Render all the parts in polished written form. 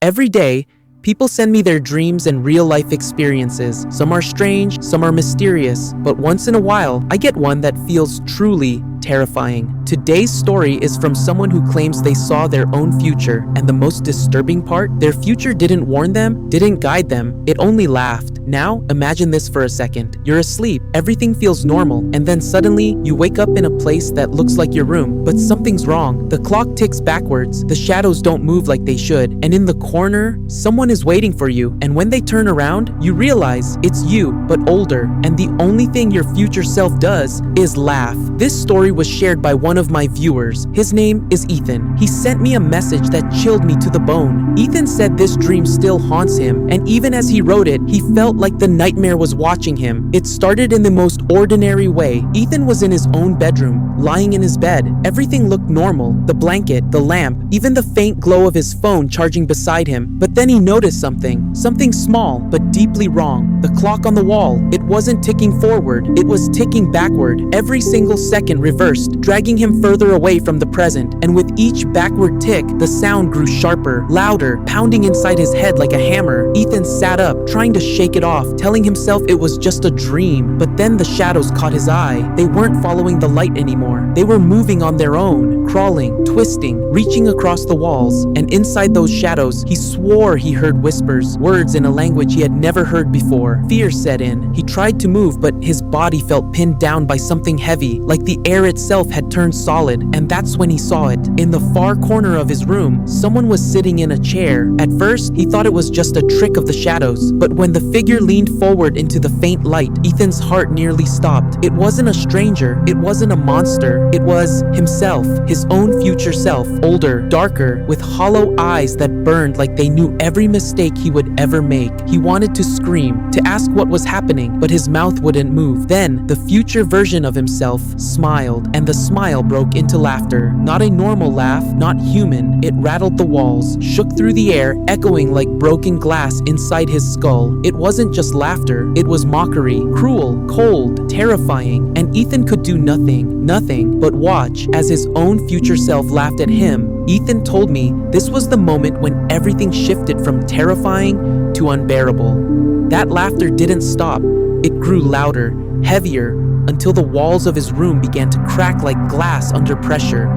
Every day, people send me their dreams and real-life experiences. Some are strange, some are mysterious, but once in a while, I get one that feels truly terrifying. Today's story is from someone who claims they saw their own future, and the most disturbing part, their future didn't warn them, didn't guide them, it only laughed. Now, imagine this for a second. You're asleep, everything feels normal, and then suddenly, you wake up in a place that looks like your room, but something's wrong. The clock ticks backwards, the shadows don't move like they should, and in the corner, someone is waiting for you, and when they turn around, you realize it's you, but older, and the only thing your future self does is laugh. This story was shared by one of my viewers. His name is Ethan. He sent me a message that chilled me to the bone. Ethan said this dream still haunts him, and even as he wrote it, he felt like the nightmare was watching him. It started in the most ordinary way. Ethan was in his own bedroom, lying in his bed. Everything looked normal. The blanket, the lamp, even the faint glow of his phone charging beside him. But then he noticed something small but deeply wrong. The clock on the wall, it wasn't ticking forward, it was ticking backward. Every single second reversed, dragging him further away from the present. And with each backward tick, the sound grew sharper, louder, pounding inside his head like a hammer. Ethan sat up, trying to shake it off, telling himself it was just a dream. But then the shadows caught his eye. They weren't following the light anymore. They were moving on their own, crawling, twisting, reaching across the walls. And inside those shadows, he swore he heard whispers, words in a language he had never heard before. Fear set in. He tried to move, but his body felt pinned down by something heavy, like the air itself had turned solid. And that's when he saw it. In the far corner of his room, someone was sitting in a chair. At first, he thought it was just a trick of the shadows, but when the figure leaned forward into the faint light, Ethan's heart nearly stopped. It wasn't a stranger, it wasn't a monster, it was himself, his own future self, older, darker, with hollow eyes that burned like they knew every mistake he would ever make. He wanted to scream, to ask what was happening, but his mouth wouldn't move. Then, the future version of himself smiled, and the smile broke into laughter. Not a normal laugh, not human. It rattled the walls, shook through the air, echoing like broken glass inside his skull. It wasn't just laughter, it was mockery, cruel, cold, terrifying, and Ethan could do nothing but watch as his own future self laughed at him. Ethan told me this was the moment when everything shifted from terrifying to unbearable. That laughter didn't stop. It grew louder, heavier, until the walls of his room began to crack like glass under pressure.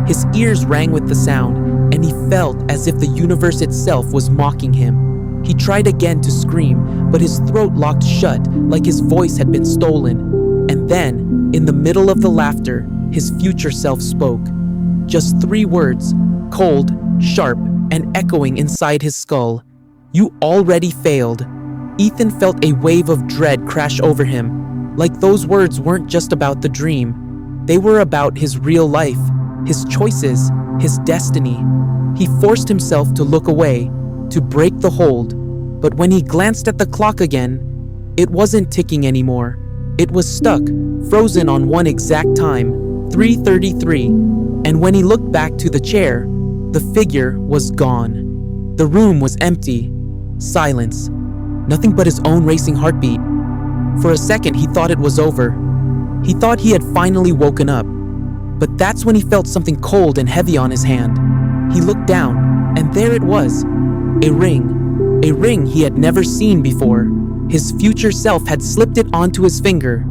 His ears rang with the sound, and he felt as if the universe itself was mocking him. He tried again to scream, but his throat locked shut like his voice had been stolen. And then, in the middle of the laughter, his future self spoke. Just 3 words, cold, sharp, and echoing inside his skull. "You already failed." Ethan felt a wave of dread crash over him. Like those words weren't just about the dream. They were about his real life, his choices, his destiny. He forced himself to look away, to break the hold. But when he glanced at the clock again, it wasn't ticking anymore. It was stuck, frozen on one exact time, 3:33. And when he looked back to the chair, the figure was gone. The room was empty. Silence. Nothing but his own racing heartbeat. For a second, he thought it was over. He thought he had finally woken up. But that's when he felt something cold and heavy on his hand. He looked down, and there it was. A ring. A ring he had never seen before. His future self had slipped it onto his finger.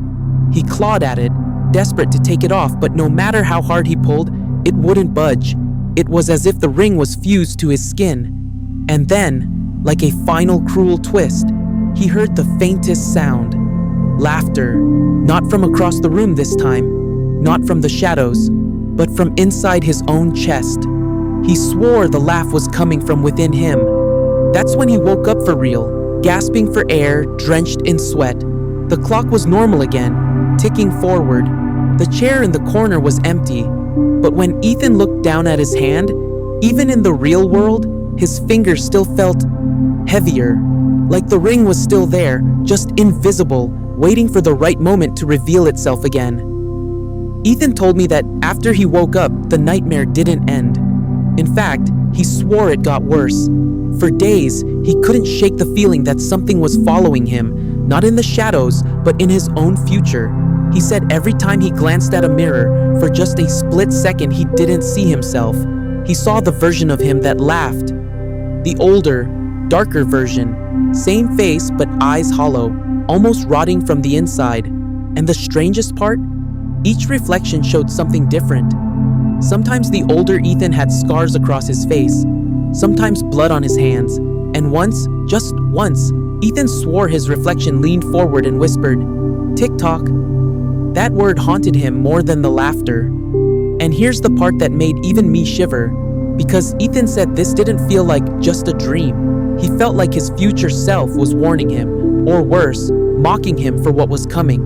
He clawed at it, desperate to take it off, but no matter how hard he pulled, it wouldn't budge. It was as if the ring was fused to his skin. And then, like a final cruel twist, he heard the faintest sound. Laughter. Not from across the room this time, not from the shadows, but from inside his own chest. He swore the laugh was coming from within him. That's when he woke up for real, gasping for air, drenched in sweat. The clock was normal again, ticking forward. The chair in the corner was empty. But when Ethan looked down at his hand, even in the real world, his fingers still felt heavier. Like the ring was still there, just invisible, waiting for the right moment to reveal itself again. Ethan told me that after he woke up, the nightmare didn't end. In fact, he swore it got worse. For days, he couldn't shake the feeling that something was following him, not in the shadows, but in his own future. He said every time he glanced at a mirror, for just a split second he didn't see himself. He saw the version of him that laughed. the older, darker version. Same face but eyes hollow, almost rotting from the inside. And the strangest part? Each reflection showed something different. Sometimes the older Ethan had scars across his face, sometimes blood on his hands, and once, just once, Ethan swore his reflection leaned forward and whispered, "Tick-tock." That word haunted him more than the laughter. And here's the part that made even me shiver, because Ethan said this didn't feel like just a dream. He felt like his future self was warning him, or worse, mocking him for what was coming.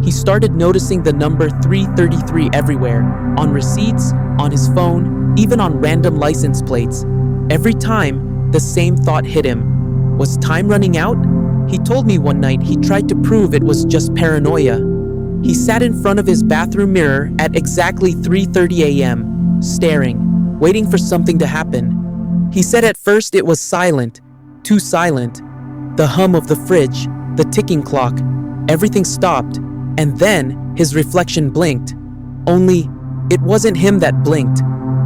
He started noticing the number 333 everywhere, on receipts, on his phone, even on random license plates. Every time, the same thought hit him. Was time running out? He told me one night he tried to prove it was just paranoia. He sat in front of his bathroom mirror at exactly 3:30 a.m., staring, waiting for something to happen. He said at first it was silent, too silent. The hum of the fridge, the ticking clock, everything stopped. And then his reflection blinked. Only, it wasn't him that blinked.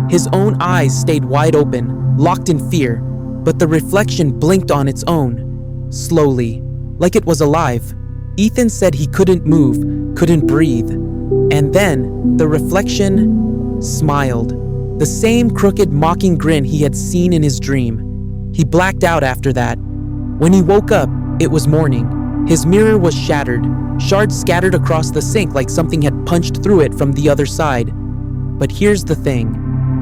His own eyes stayed wide open, locked in fear, but the reflection blinked on its own, slowly, like it was alive. Ethan said he couldn't move, couldn't breathe. And then, the reflection smiled. The same crooked, mocking grin he had seen in his dream. He blacked out after that. When he woke up, it was morning. His mirror was shattered, shards scattered across the sink like something had punched through it from the other side. But here's the thing.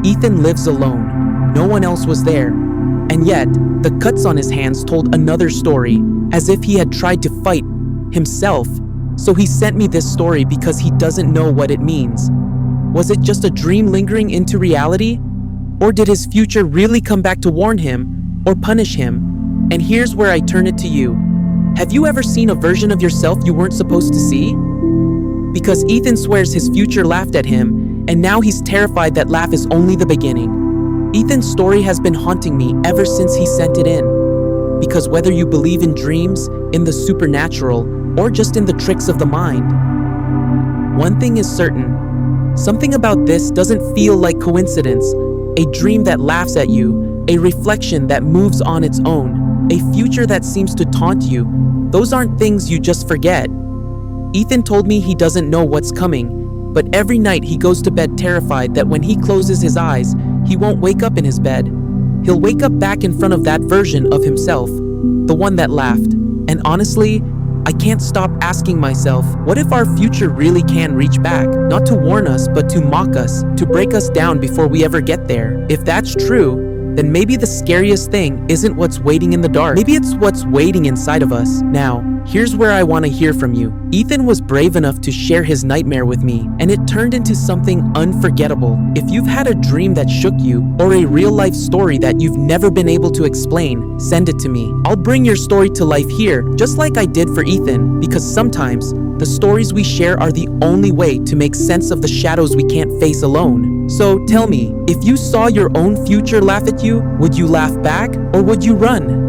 Ethan lives alone. No one else was there. And yet, the cuts on his hands told another story, as if he had tried to fight himself. So he sent me this story because he doesn't know what it means. Was it just a dream lingering into reality? Or did his future really come back to warn him or punish him? And here's where I turn it to you. Have you ever seen a version of yourself you weren't supposed to see? Because Ethan swears his future laughed at him, and now he's terrified that laugh is only the beginning. Ethan's story has been haunting me ever since he sent it in. Because whether you believe in dreams, in the supernatural, or just in the tricks of the mind, one thing is certain. Something about this doesn't feel like coincidence. A dream that laughs at you, a reflection that moves on its own, a future that seems to taunt you. Those aren't things you just forget. Ethan told me he doesn't know what's coming, but every night he goes to bed terrified that when he closes his eyes, he won't wake up in his bed. He'll wake up back in front of that version of himself, the one that laughed. And honestly, I can't stop asking myself, what if our future really can reach back? Not to warn us, but to mock us, to break us down before we ever get there. If that's true, then maybe the scariest thing isn't what's waiting in the dark. Maybe it's what's waiting inside of us. Now, here's where I want to hear from you. Ethan was brave enough to share his nightmare with me, and it turned into something unforgettable. If you've had a dream that shook you, or a real-life story that you've never been able to explain, send it to me. I'll bring your story to life here, just like I did for Ethan, because sometimes, the stories we share are the only way to make sense of the shadows we can't face alone. So tell me, if you saw your own future laugh at you, would you laugh back or would you run?